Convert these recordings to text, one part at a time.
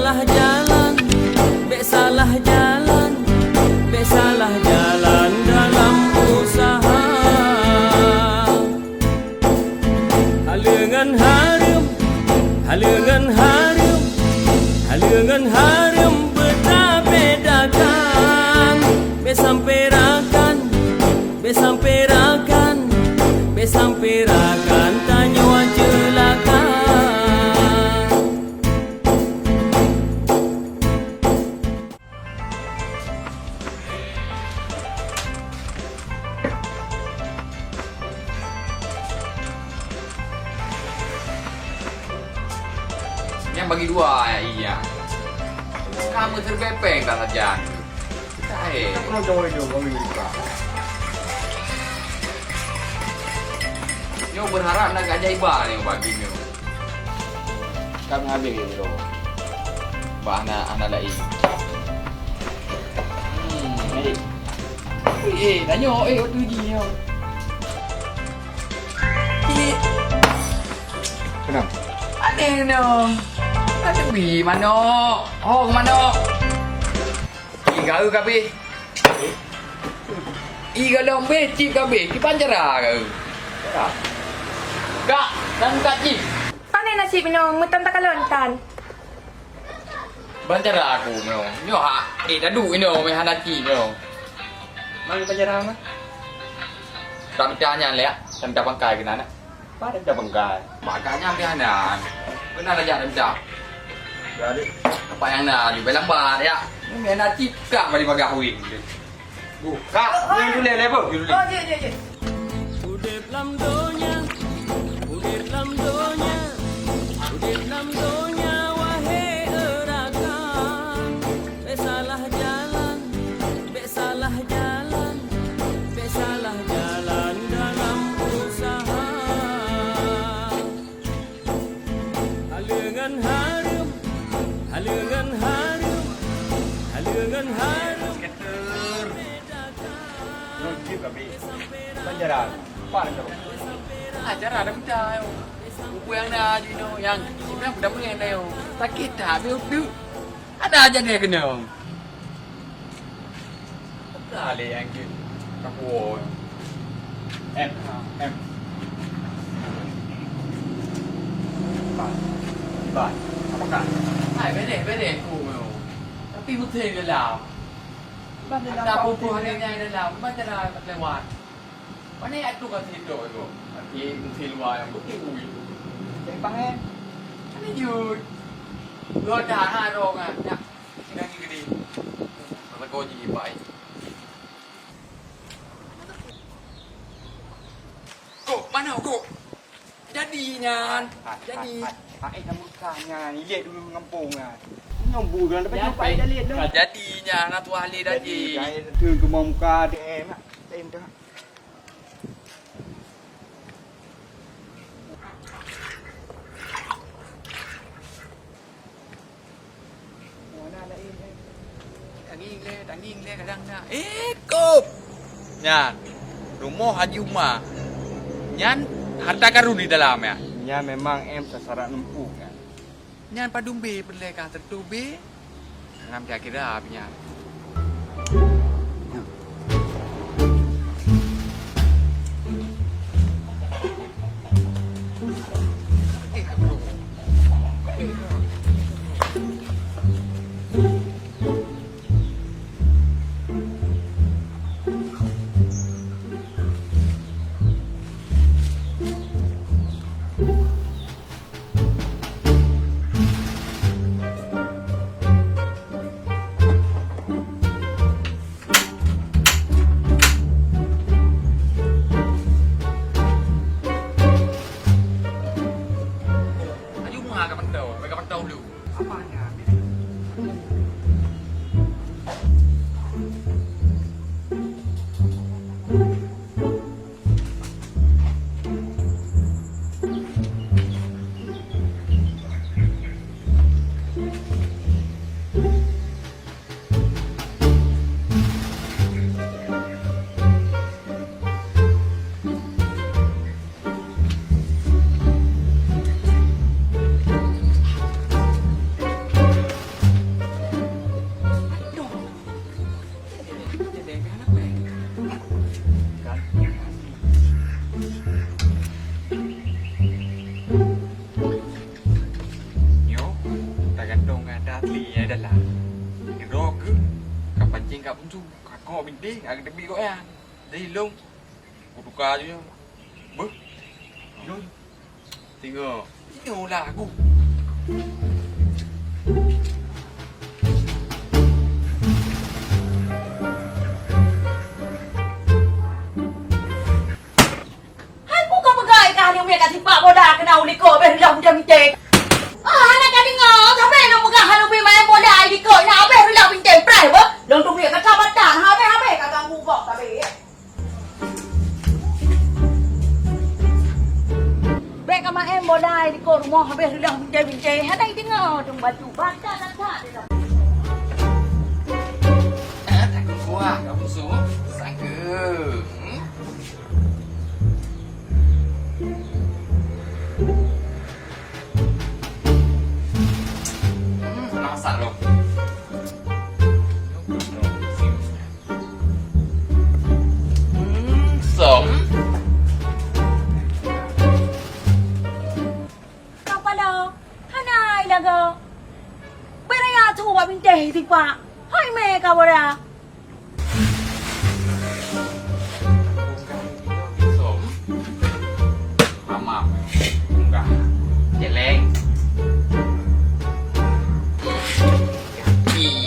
salah jalan, be salah jalan, be salah jalan dalam usaha. Halengan harum, halengan harum, halengan harum bedakan. Be sampai rakan, be sampai rakan, be sampai rakan tanya wajelaka. Yang bagi dua ya iya. Kamu terkepeng tak saja. Kamu jauh kamu juga. Nyo berharap nak keajaiban yang bagi nyo. Kami habis gitu. Bah anak lain. Tanya waktu lagi nyo. Kenapa? Ada no. Ada bi mana? Oh mana? Iga kabe. Iga lombe cip kabe. Ki panjara ke? Kak, dan kak cip. Panen nasi minum, mutan tak kalontan. Panjara aku no. Nyo ha. Dadu ino me hanaci no. Mang panjara mah? Tak bertanya le. Dan tak bangkai ke nana. Pada dah bengkai. Makanya bihanan. Benar aja rendah. Jadi Apa yang nak di lambat ya. Ini hanaci kak bagi bagahwin. Kak, yang dulu level dulu. Oh, je. Udip lam donya, udip lam donya, udip lam donya, wahai erakan. Be salah jalan, be salah jalan, be salah jalan dalam usaha. Halengan harum, halengan harum, halengan harum. Cip kami. Panjara. Pada jauh. Ajar ada muda yo. Buku yang ada di no yang sebenarnya budak punya yang yo. Sakit tak tu. Ada aja dia kena. Tak le yang cip. Kapu. M. Ban. Apa kan? Hai bede aku yo. Tapi mesti dia lah. Ada buku hari yang dia lah. Baca dah lewat. Mana yang tu kasih tu itu? Mesti luar yang bukti ui. Yang pangen. Ini jud. Dua dah orang ah. Ya. Sedang ni gede. Masa kau ji baik. Kok mana kok? Jadinya. Jadi. Pakai kamu kanya. Lihat dulu ngampung ah. Nyombu kan dapat jumpa dah lihat dah. Jadinya nak tu ahli dah ji. Tu ke muka DM ah. DM tu. Tanging le kadang na. Kop. Nyan. Rumah Haji Umar. Nyan harta karun di dalam ya. Ya memang sasaran empuk kan. Nyan padumbe perleka tertube. Ngam kira punya. ada aslinya dah lah. Kedua ke, kau pancing kat pun tu, kakak bintik, agak tepi kau ya. Jadi long, aku tukar je. Ber, long, tengok lah aku. Aku kau pegai kah ni mereka tipak boda kena uliko berhilang jam cek. Anak kau dengar, sampai nak pegang halu bi main boda uliko nak berhilang cek prai apa? Long tu mereka kabat dah, habis kau ganggu kau tapi. Bek kau main boda uliko rumah berhilang cek. Hadai dengar tung baju baca dan tak dia. Tak kuat kau musuh. Sangka. Masak lo. Som. Kau pada, hanai dah kau. Beraya tu buat bintik tipak. Hai mereka boda. Som. Mama. Enggak. Jeleng.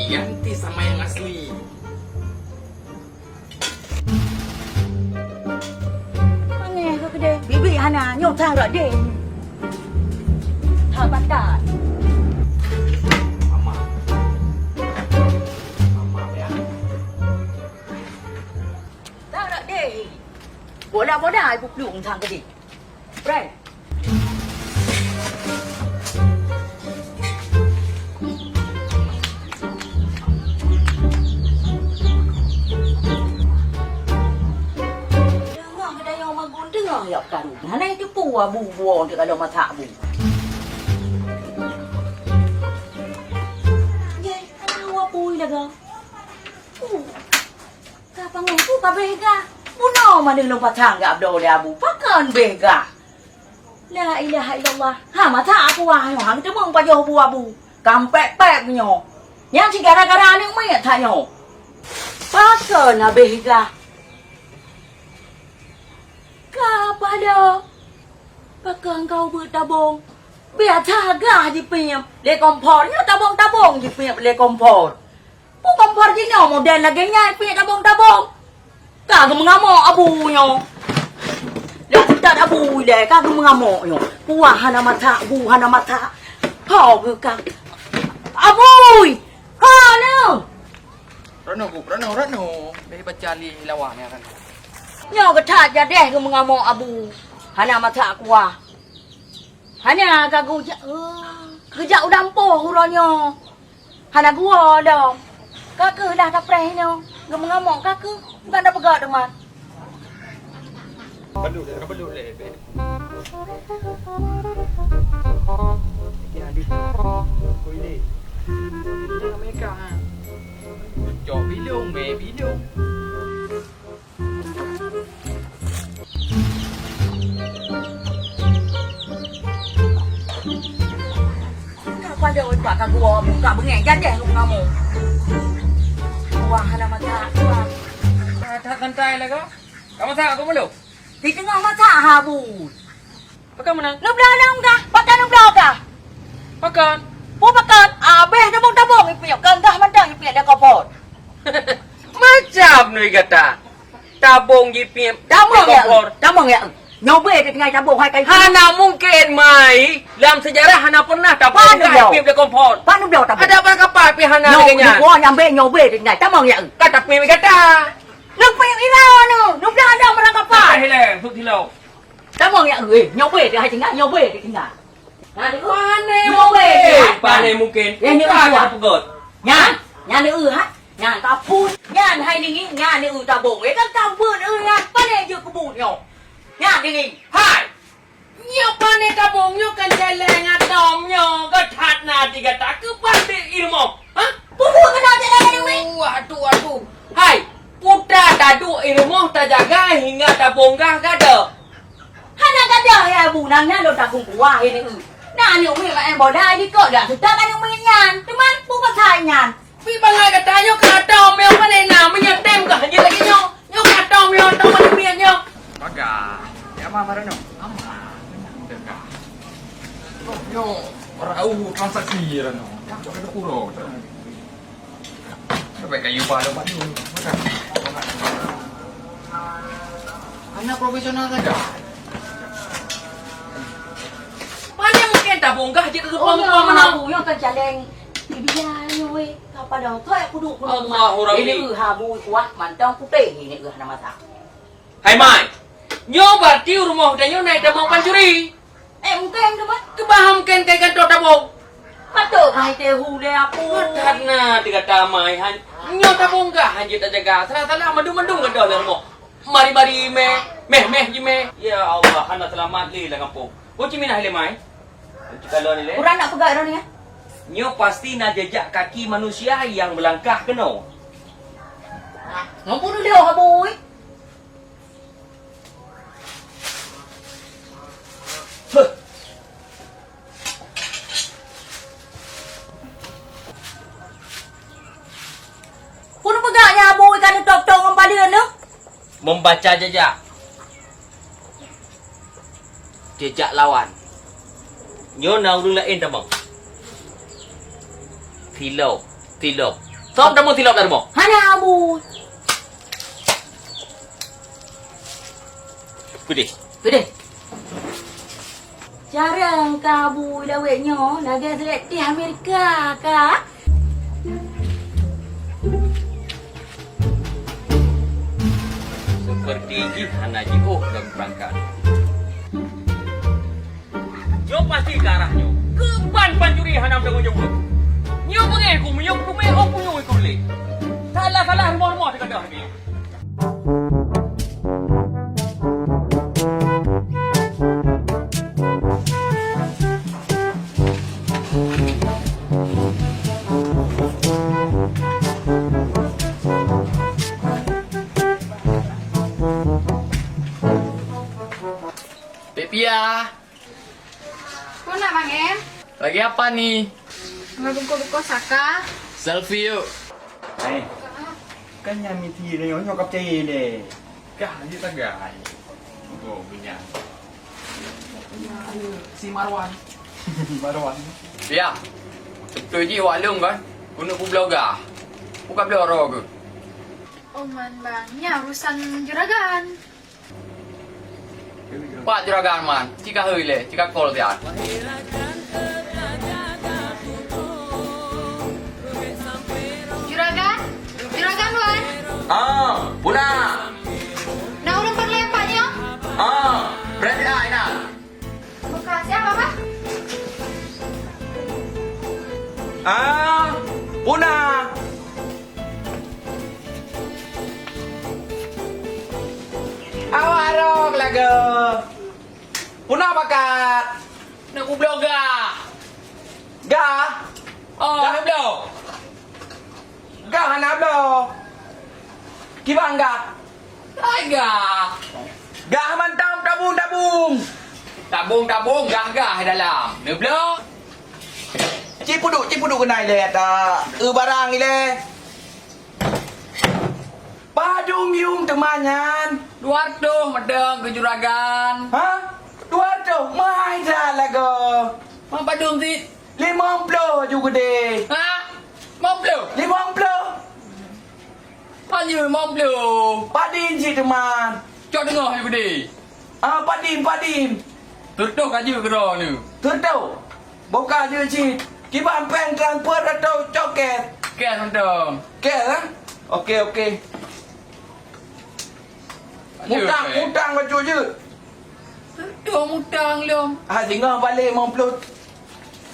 Ganti sama yang asli. Mana kau kedai? Bibi hana nyok tang rak deh. Tak batal. Mama. Mama ya. Tak rak deh. Bola-bola ibu pelung tang kedai. Prai. Yok kan. Hana itu puah buang dia kalau masak bu. Ye, ana wa pui dah kau. Ka pangai tu ka bega. Puno mana long patang ga abdo dia bu. Pakan bega. La ilaha illallah. Ha masak aku wah hang tu mong pa yo buah bu. Kampek-pek nyo. Yang si gara-gara ni mai tak nyo. Pakan na bega. Pada pakai kau bertabung biar jaga je piam le kompornya tabung-tabung je piam le kompor pu kompor je nyo model lagi nyai piam tabung-tabung kau mengamuk abunya le kita abu le kau mengamuk nyo puah hana mata bu hana mata kau ke kau abui ha no Rano. Dari baca li lawaknya kan. Nyo ke tak jadi ke mengamuk abu. Hana mata kuah. Hanya kagu kerja udampo huronyo. Hana gua dong. Kaku dah tak preh nyo. Ke mengamuk kaku bukan dah pegat teman. Belum le. Ya adik. Kau ini. Ini mereka ha. Cho bilung, mẹ bilung. Kapan dia buat kagu buka bengejan deh lu kamu. Wah, hana mata kuah. Tak santai lah kau. Kamu tak aku belum? Di tengah mata habu. Pakai mana? Nublah kah? Pakai nublah kah? Pakai. Pakai. Abeh tabung-tabung ipiak kentah mandang ipiak dah kopot. Macam ni kata. Tabung jipim. Tabung ya. Nyobe di tengah tabung hai kai. Hana mungkin mai. Dalam sejarah Hana pernah tabung jipim di kompor. Panu dah tabung. Ada apa kapal pi Hana dengan? Nyobe nyambe nyobe di tengah tabung ya. Kata pi kata. Nuk pi ira nu. Nuk dah ada merang kapal. Hilang, suk tilau. Tabung ya nyobe di hai tengah nyobe di tengah. Pane mungkin. Pane mungkin. Yang ni apa pegot? Nyan ni ha. Nyan ta pun. Nyan hai ni nyan ni tabung. Kan tabung nyan. Pane je kebun nyo. Nyan ni. Hai. Nyo pane tabung nyo kan jeleng atom nyo. Ketat nanti kata ke pasti ilmu. Ha? Pupu kena jeleng ni. Aduh. Hai. Putra tadu ilmu terjaga hingga tabung gah ada. Hana kata ya bu nang nyan lo tabung kuah ini. Nah, nhiều mình là em bỏ đai đi cỡ đã thực ta anh không mình nhàn. Thế mà, bố bà thải nhàn. Pi bangai kata nyo kata meo mana na menyetem ka haji lagi nyo. Nyo kata meo tau mana mian nyo. Baga. Ya mama rano. Ama. Baga. Yo, rau transaksi rano. Kan ada kuro. Baik kayu pada batu. Baga. Anak profesional saja. Mana mungkin tabung ka haji tu Ôi, pang mana. aku yang kerja leng. Bibi ơi, tao bắt đầu thôi aku đủ Allahu Rabbi. Ini hà bùi quá, mà trong cũng tệ gì nữa nama tak. Hai mai. Nyo berarti rumah dan nyo naik tabung pancuri. Em ken tu mas. Kebaham ken kai kantor tabung. Mas tu hai teh hu deh aku. Karena tiga tamai han. Nyo tabung ka haji tak jaga. Salah mendung-mendung ke dalam mo. Mari-mari meh je. Ya Allah, anak selamat li lah kampung. Ho Chi Minh hai le mai. Kalau ni le. Kurang nak pegang dah ni ya. Nyo pasti nak jejak kaki manusia yang melangkah kena. Ngomong dulu ha bùi. Huh. Pun pegangnya ha bùi kan tok-tok ngam pada tu. Membaca jejak. Jejak lawan. Nyo nau dulu lain tak bang? Tilop. Tom dah mau tilop dah mo. Hanya ha bùi. Putih. Tu deh. Jarang ka bùi dah wek nyo, lagi selek di Amerika ka. Seperti Jihan Haji dan berangkat. Nyo pasti ke arahnya. Ke ban pancuri hanam dengan jauh. Nyo mengeku, nyo kumeo punyo ikut le. Salah rumah dekat dah ni. Pepia, Kau nak bang em? lagi apa nih? Mau buka saka? Selfie yuk. Này, cái nhà mì thì này nó cho cặp chè nè. Gah, kita gah. Oh, punya. Si Marwan. Marwan. Ya. Betul je awak lung kan? Guna pun blogger. Bukan blogger ke? Oh man bang, ya urusan juragan. Pak juragan man. Jika hui le, jika call dia. Juragan? Juragan Wan? Puna. Nak ulang perlempaknya? Berarti dah Ina. Buka siapa pak? Puna. Awak rong lagu. Puna bakat. Nak ku blogger. Gah. Oh, nak blog. Gah anak lo. Kibang gah. Agak. Gah mantam tabung. Tabung gah dalam. Nak blog. Cipudu ke naik le ta. Barang ni le. Padung yung temanyan. 200 medang ke juragan. Ha? 200 mai dah lagu. Mang padung si. 50 juga deh. Ha? Mang blog. 50. Hanya mang blog. Padin si teman. Cok dengar yang gede. Padin. Tutup aja kena ni. Thứ đâu? Bố ca chưa chi? Cái bạn quen transfer ra đâu cho kẹt. Kan mentang. Kẹt á? Ok. Mutang vào chỗ chứ. Tutup mutang lom. Chỉ ngờ ba lê mong plot.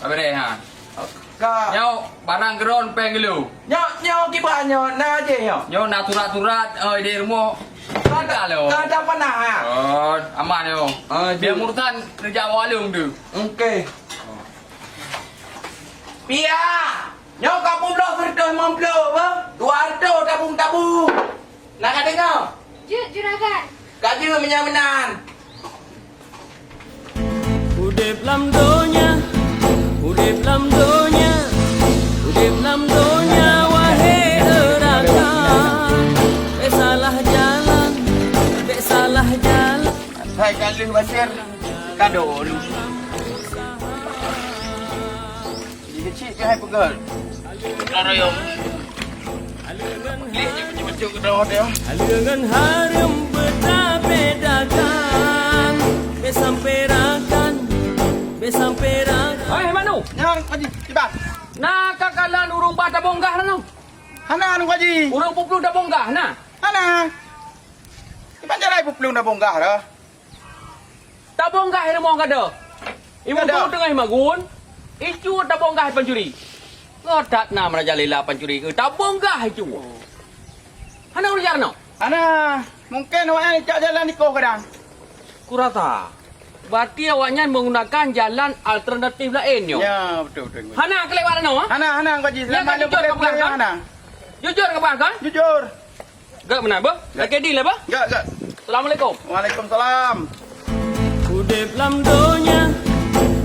Apa ni ha? Ka. Nyau barang keron peng lu. Nhau cái bạn nhỏ na gì nhở? Nyau naturat di rumah. Ada lo. Ka đâu có nào à? Oh, aman yo. Dia Dia murtan kerja walung tu. Ok. Pia. Nhau kampung lo berdua mong plot apa? 200 tabung. Nak ada dengar? Juragan. Kak dia menyan-menan. Udep lam donya Udip lam donya, udip lam donya, wahai rakan. Besalah jalan, besalah jalan. Hai kali Basir. Kado lu. Jadi kecil ke hai pegal. Kalau yo. Ini macam ke dah dia. Alengan harum bedakan, besamperakan, besamperakan. Hai Manu. Yang Haji, tiba. Nak kakalan urung bata bonggah na. Hana anu Haji. Urung puplu dah bonggah na. Hana. Tiba jarai puplung dah bonggah dah. Tak bonggah hari mau kada. Ibu Kada. tu tengah magun. Icu tak bonggah pencuri. Ngotat na Raja Lela pencuri ke tak bonggah icu. Hana urang jarno. Hana, mungkin awaknya cak jalan iko kadang. Kurasa. Berarti awaknya menggunakan jalan alternatif lain yo. Ya, betul betul. Hana kelewatan no? Hana Haji, Ya, selamat kan jujur ke belakang? Hana. Jujur ke kan? Jujur. Gak benar ba? Lagi deal ba? Gak. Assalamualaikum. Waalaikumsalam. Udip lam donya,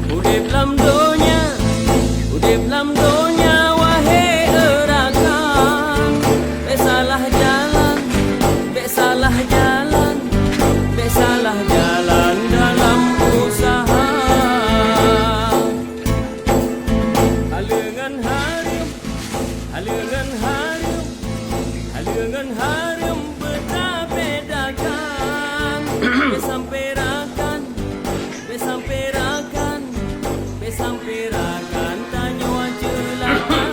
udip lam donya, udip lam donya, wahai rakan. Besalah jalan, besalah jalan, besalah jalan dalam usaha. Alengan harum, alengan harum, alengan harum bedakan, besamperakan, besamperakan, besamperakan, tanya wajelakan.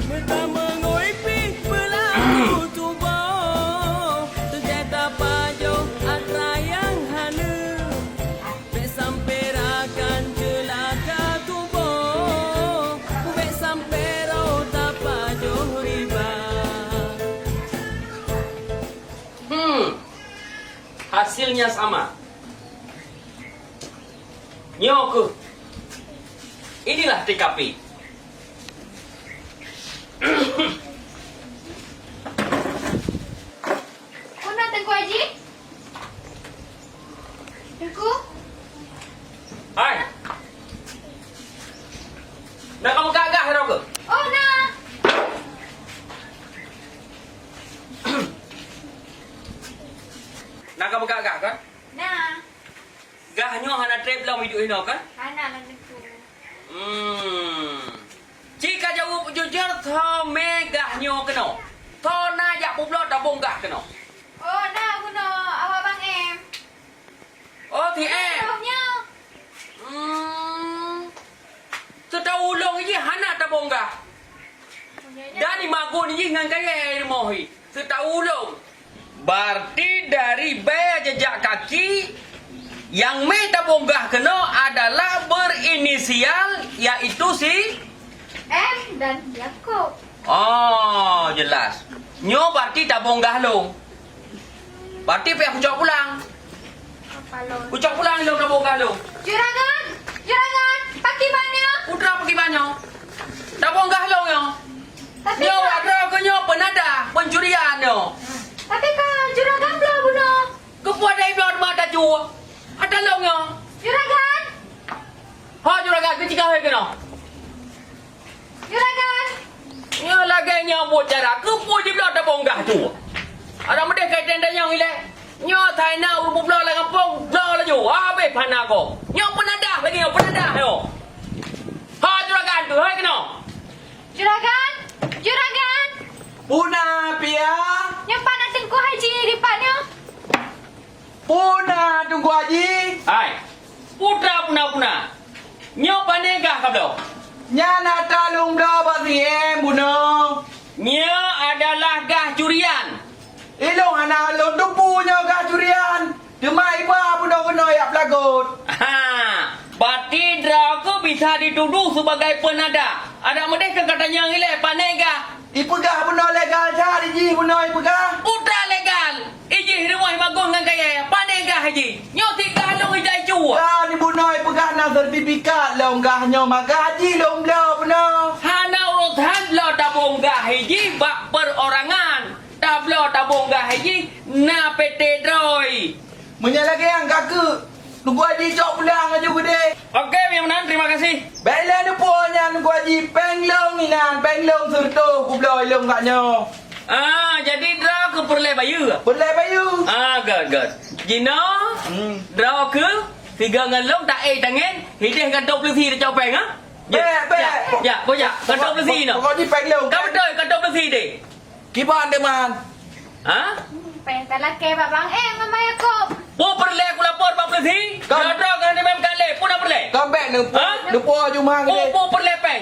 Pertama ngoipi berlaku tubo, terjata pajo atrayang hana, besamperakan celaka tubo, besampero tapajo riba. Hasilnya sama. Nyoku. Inilah TKP. Kau nak Tengku Haji? Tengku? Hai. Nak kamu gagah hero ke? Oh, nak. Nak kamu gagah kan? Nak. Gahnya hana trip lau hidup ini kan? Hana lah Tengku. Jika jawab jujur, tho megahnya kena. Tho najak puplo tak bonggah kena. Oh, nak guna awak bang em. Oh, thì em. Rohnya. Setahu ulung ini hana tak bonggah. Dan magun ini dengan kaya mohi. Setahu ulung. Berarti dari bayar jejak kaki yang meta bonggah kena adalah berinisial yaitu si M dan Yaakob. oh jelas. Nyo berarti tak bonggah lo. Berarti pihak kucak pulang. Apa lo? Kucak pulang lo tak bonggah lo. Juragan! Juragan! Pakai banyak! Putra pergi banyak. Tak bonggah lo nyo. Tapi Nyo kak, ada ke nyo penada pencurian nyo. tapi kak, juragan belum guna. Kepuat dari belum mata jua. Ada lo nyo. Juragan! Ha juragan kecikah ke no. Juragan! Nyo lagi nyo buat cara kepuat di belum tak bonggah tu. Ada mede kaitan dan yang ile. Nyo thai na uru belum lagi kampung belum lagi. Abe panako. Nyo penada lagi nyo penada yo. Ha juragan tu hai ke no. Juragan! Juragan! Puna pia. Yang panas Tengku Haji di depannya. Puna tunggu Haji. Hai. Putra puna-puna. Nyo panegah kablo. Nyana talung dah bagi buno. Nya adalah gah curian. Ilong hana lo tupunya gak curian. Demai ba buno ya pelagut. Ha, berarti drago bisa dituduh sebagai penada. Ada mereka katanya ngile panega. Ipegah buno legal cari ji buno ipegah. Putra legal. Iji rumah magung dengan kaya panega haji. Nyoti galong ijai cua. Ka ni buno ipegah na sertifikat longgahnya magaji long blo buno. Hana urutan lo tabung gah haji bak perorangan. Tablo tabung gah haji na PT Droy. Menyala yang kakak. Nunggu Haji cok pulang aja gede. Okey, Yang Menan, terima kasih. Baiklah ni punya nunggu Haji penglong inan, penglong serta ku belah ilong kaknya. Jadi draw ke perlai bayu. Boleh bayu. Good. Gino, draw ke 3 ngelong tak tangan, hidih kan 20 thi dah copeng ah. Baik. Ya, boleh. Kan 20 thi no. Pokok ni penglong. Kau betul kan 20 thi deh. Kiban dia man. Pengen laki babang mama aku. Pun perlai aku lapor 40 thi. Kau draw kan dia memang kale, pun dah perlai. Kau baik ni. Ha? Lupa cuma gede. Pun perlai peng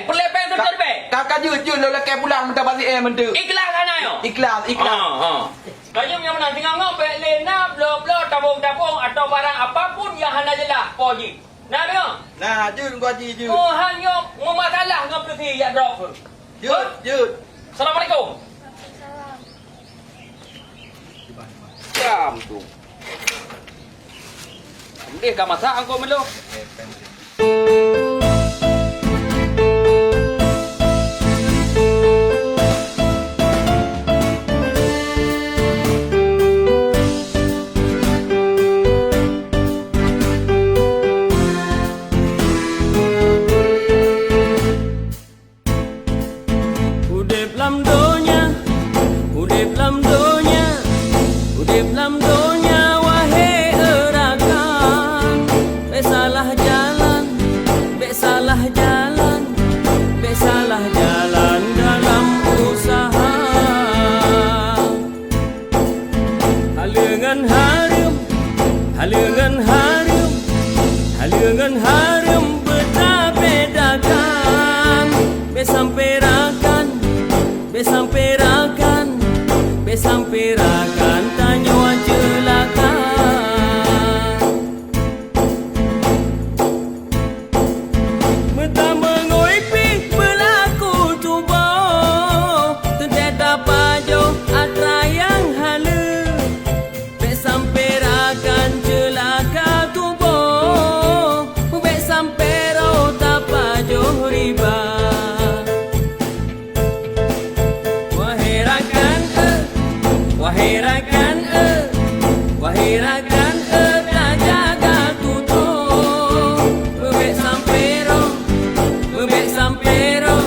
betul baik. Kakak jujur lo lelaki pulang minta balik mentu. Ikhlas kan ayo. Ikhlas. Kayum Yang Menan tinggal ngopek lena blo tabung atau barang apapun yang hana jelas poji. Nah dengar? Nah, jujur nunggu Haji jujur. Oh hanya memasalah dengan peliti ya draw ke. Jujur. Assalamualaikum. Jam tu. Dia kan masak engkau melu. Udip lam donya, udip lam donya, udip lam donya, wahai erakan. Be salah jalan, be salah jalan, be salah jalan dalam usaha. Halengan harum, halengan harum, halengan harum bedakan. Be sampai rakan, be sampai rakan, be sampai rakan tanya celaka. Meta mengoi pi berlaku cuba, tentet pajo atra yang halu. Be sampai rakan celaka tubo, be sampai ro tapajo riba. Wahai rakan, wahai rakan, tak jaga tutup. Bebek sampero, bebek sampero,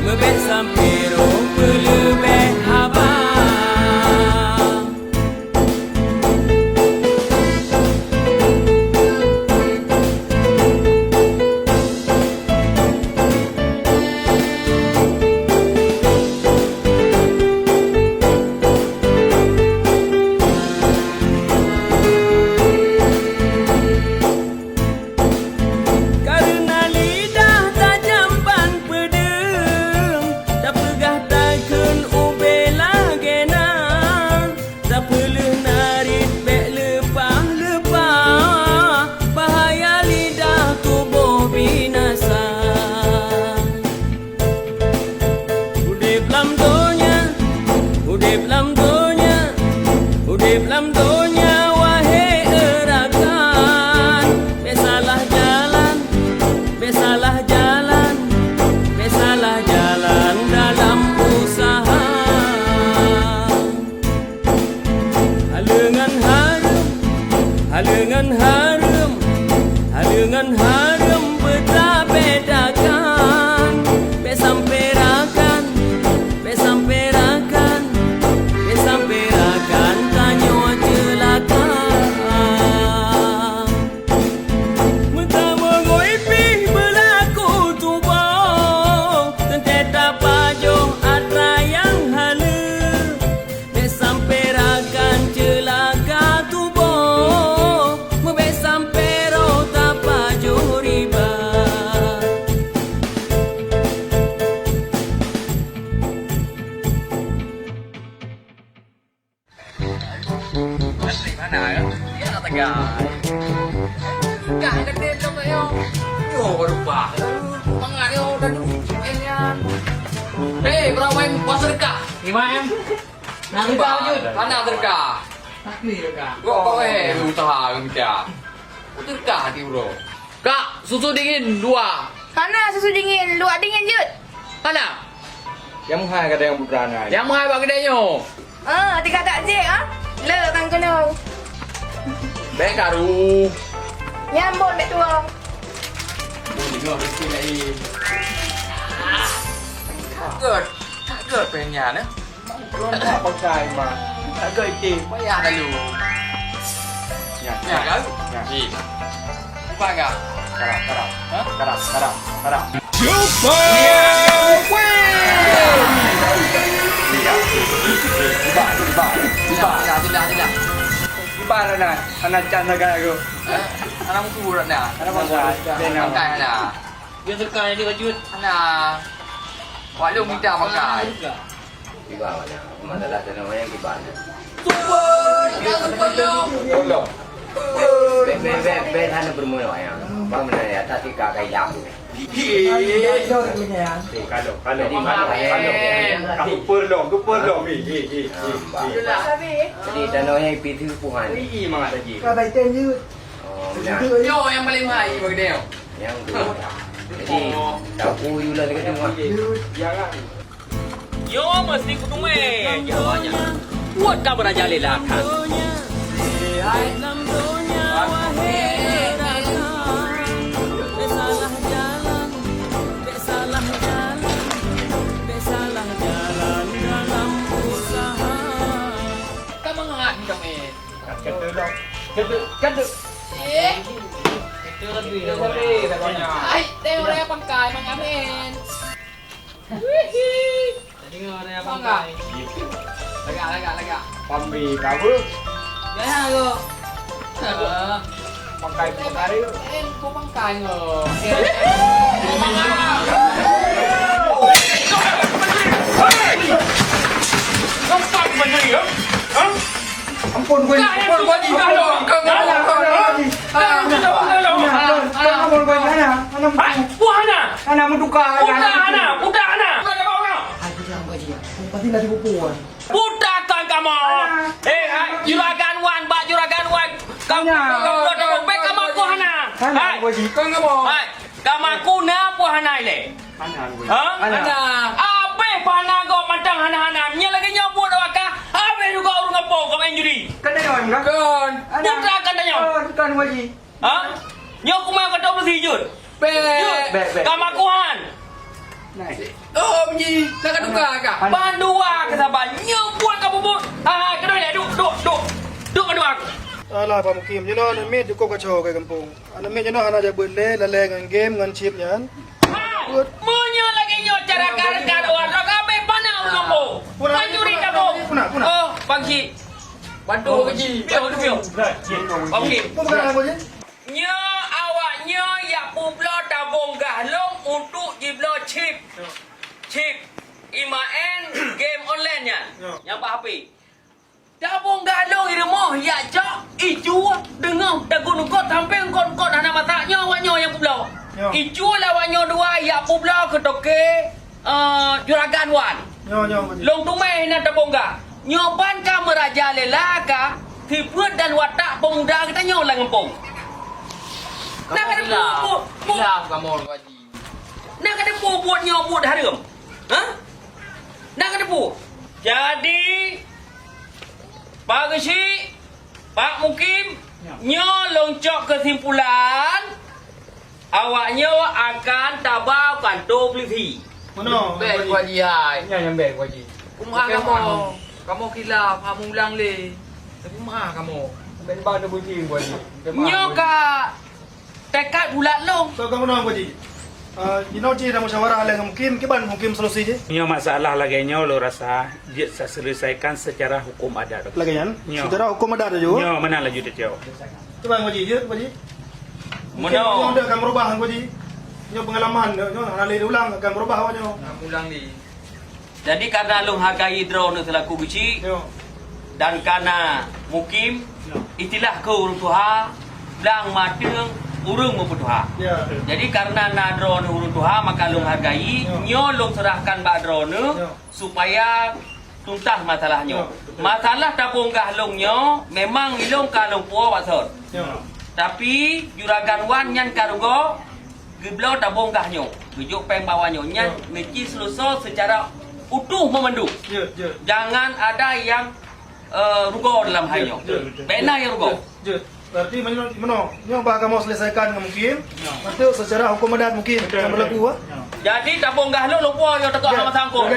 bebek sampero, pelebek abang. Karena lidah tajam ban pedeng, tak pegah takun ubela genan, tak peleh narit bek lepah-lepah, bahaya lidah tubuh binasa. Udip lam donya, udip lam donya, udip lam donya, wahai erakan. Be salah jalan, be salah jalan, be salah jalan dalam usaha. Halengan harum, halengan harum, halengan harum bedakan. Be sampai rakan, be sampai rakan, be sampai rakan tanya celaka. Meta mengoi pi berlaku tubo, tentet pajo atra yang halu. Be sampai rakan celaka tubo, be sampai ro tapajo riba. Mana ya? Dia nak tegar. Gak gede dong ayo. Yo berubah. Mangan yo dan elian. Hei, berapa yang puas sedekah? 5 em. Nak sedekah lanjut. Mana sedekah? Takdir sedekah. Kok usaha kerja. Sedekah hati bro. Kak, susu dingin 2. Mana susu dingin, luak dingin je. Mana? Yang mahal kata yang berperangai. Yang mahal bang kedainya. Tiga tak je Le kan kena. Baik karu. Nyambut dek tua. Boleh dengar rezeki lain. Takut pengen ya. Belum tak pakai mah. Agak itik. Payah dah lu. Ya, Ya kan? Ya. Ni. Apa enggak? Karap. Hah? Karap. Tidak. Gimana nak? Anak canda aku. Anak mu turut dah. Anak bangsa. Bangkai dah. Dia terkaya ni kajut. Anak. Wak lu minta bangkai. Gimana? Masalah namanya gimana? Tolong. Ben hana bermula yang. Bagaimana ya? Tadi kakak yang. Kalau di mana Aku perlu. Jadi danaunya itu puhan. Yo yang paling mahal bagi dia. Yang dua. Jadi tahu yulah dekat rumah. Yo mesti kutume. Jawanya. Buat kamu raja lelakan. Dalam dunia wahai datang Besalah jalan dalam usaha Kamu ngak ni kami. Keduk. Itu lebih katanya. Ai, tengok dia bangkai mang amin. Tadi orang Bangkai. Lega. Pambi kamu. Jangan aku. Pakai pekari. Kau bangkai ngah. Nampak menteri ya? Ampun gue. Buana. Anak menduka. Budak anak. Pasti lagi pupuan. Budakan kamu. Juragan wan. Kamu baik kamu aku hana. Kamu aku na puhana ile. Apa pana kau matang hana. Nya lagi nyobot awak. Apa juga urung apa kau injury. Kan. Budakan tanya. Kan wajib. Nyok kumai kata bersih jut. Kamu aku han. Oh, bunyi. Nak duka kak. Bandua kesabar. Nyobot kamu buat. Kedua ni duk kedua. Alah Pak Mukim, you know, mit kau kacau ke kampung. Anak mit you know anak jago lele dengan game dengan chip nyan. Munyo lagi nyok cara karkan orang. Rakabe pana kamu. Panjuri kamu. Oh, pagi. Bantu bunyi. Biar. Pagi. Kau bukan anak je? Nyo awaknya ya publo tabung galong untuk jiblo chip. Imaen game online nya. Yang apa HP? Tabung galong irmo ya cak icu dengar dagun kau sampai kau hana matanya awaknya yang publo. Icu lawaknya dua ya publo ketoke juragan wan. Nyo. Long tumai na tabung ga. Nyoban ka meraja lelaka thì phước dan watak pemuda kita nyolang ngempong. Nak ada buat Hilang kamu wajib. nak ada buat nyobot harum. Nak ada buat. Jadi Pak Gesi, Pak Mukim, nyo longcok kesimpulan awaknya akan tabau kantor polisi. Mana? Baik wajib hai. Yang baik wajib. Kumah kamu kilap, kamu ulang le. Tapi mah kamu. Ben bang tu buci wajib. Nyo ka tekad bulat long. So kamu nak wajib. You know je dah musyawarah dengan Mukim, kiban Mukim solusi je. Nyo masalah laganya lo rasa dia selesaikan secara hukum adat. Lagi kan? Nyo. Secara hukum ada juga. Nyo mana laju dia jauh. Coba wajib je, wajib. Mono. Dia akan merubah wajib. Nyo pengalaman, nyo nak lagi ulang akan merubah awaknya. Kamu ulang le. Jadi karena long hargai drone selaku beci Nyo. dan karena Mukim itilah ke urung tuha belang mateng urung memputuha. Ya. Jadi karena na drone urung tuha maka long hargai nyo long serahkan ba drone supaya tuntas masalahnya. Masalah tabung gahlong nyo memang ilong kalong puo wasor. Nyo. Tapi juragan wan nyan karugo geblo tabung gahnyo. Tujuk peng bawahnya nyan mesti selesai secara utuh memandu. Je. Jangan ada yang rugo dalam halnya. Bena yang rugo. Je. Berarti mana? Nyo bakal mau selesaikan mungkin. Betul secara hukum adat mungkin yang berlaku. Jadi tabung gas lu lupa yang tekak sama sangkut.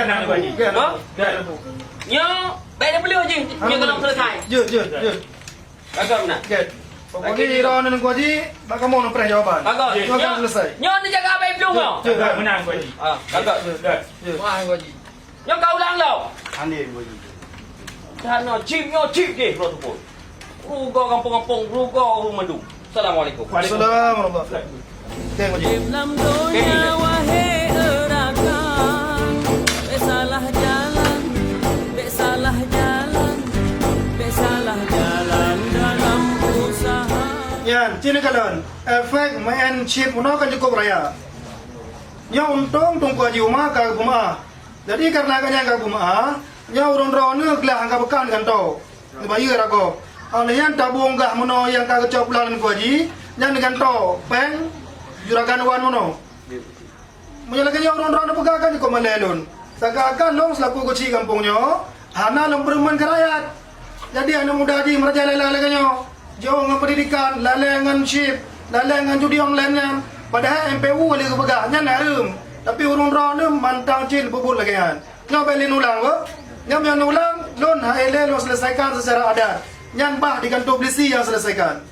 Nyo, baik dia beli je. Nyo kalau selesai. Je. Bagus benar. Okey. Pokoknya Ira dan Ku Haji bakal mau nampak jawaban. Bagus. Nyo akan selesai. Nyo ni jaga baik belum kau? Je. Menang Ku Haji. Bagus. Wah, Ku Haji. Nyo kau ulang tau. Aneh Ku Haji. Nyo chip deh bro tu. Rugo kampung-kampung, rugo Mandu. Assalamualaikum. Waalaikumsalam warahmatullahi wabarakatuh. Okey Ku Haji. Dalam dunia wahai erakan, salah jalan, salah jalan, salah jalan dalam usaha. Yan, cina kalian. Efek main chip mana kan cukup raya. Nya untung tunggu Haji Umar ke Buma. Jadi karena kanya ke Buma, nya urun-urun ni gelah angka bekan kan tau. Dibayar aku. Alian tabung gah mono yang kagak coplalan Ku Haji, nya dengan tau peng juragan wan mono. Menyalakan nya urun-urun pegang kan cukup melelun. Sagakan long selaku kecil kampungnya, hana long perumahan kerayat. Jadi anak muda Haji merajalela lagannya. Jauh dengan pendidikan, lalai dengan chip, lalai dengan judi online nya. Padahal MPU boleh kepegang, nya narum. Tapi urun-urun ni mantang cil bubul lagi kan. Nya belin ulang ke? Nya yang ulang, lon HLL lo selesaikan secara adat. Nyan bah di kantor polisi yang selesaikan.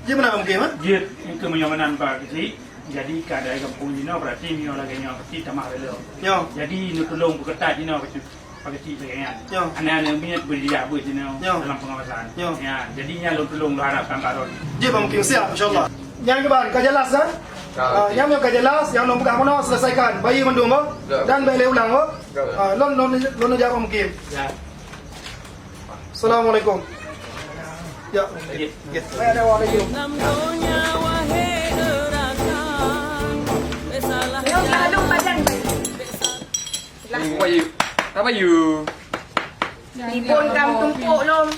Dia mana mungkin mah? Jit itu menyamanan Pak Kecil. Jadi keadaan kampung Jino berarti Mio lagi nyo pasti tamah beliau. Yo. Jadi nu tolong bekerja Jino Pak Kecil sekian. Yo. Anak-anak punya berjaya buat Jino Yo. dalam pengawasan. Yo. Ya, jadinya lu tolong lu harapkan Pak Ron. Dia mungkin siap insyaallah. Yang keban kejelas kan? Yang kejelas, yang nombor mana selesaikan. Bayi mendung ko dan balik ulang ko. Lon jawab mungkin. Ya. Assalamualaikum. Ya. Waalaikumsalam. Dalam dunia wahai erakan, salah Nyo lalu badan. Ku Haji. Apa you? Ibon kam tumpuk lom.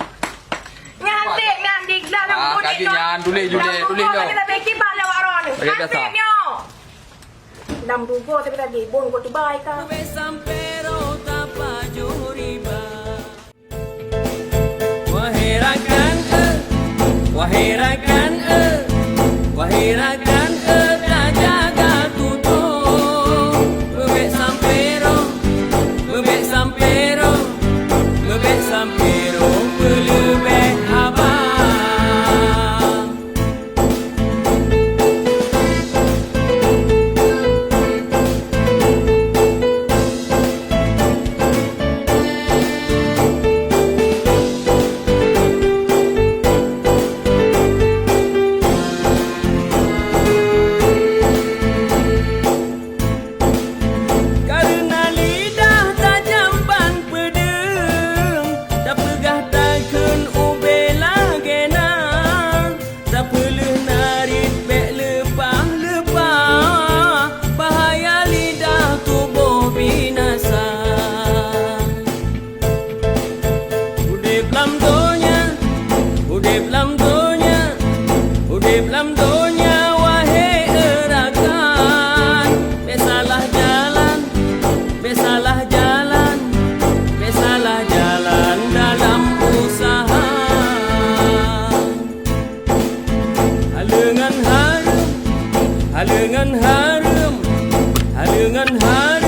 Ngantik lah Ah, kaki nyan, tulis jauh. Kita beki bala waron. Bagi biasa. Ngantik nyo. Dalam dugo tapi tadi ibon ko tu baik ka. Sampero tapaju riba. Wahai rakan, wahai rakan, wahai rakan, tak jaga tutup. Bebek sampero, bebek sampero, bebek sampero, belebek abang. Karena lidah tajam ban pedeng, tak pegah takun ubela genang, tak peleh narit bek lepah-lepah, bahaya lidah tubuh binasa. Udip lam donya, udip lam donya, udip lam donya wahai erakan, besalah jalan, besalah jalan, besalah jalan dalam usaha. Halengan harum, halengan harum, halengan harum.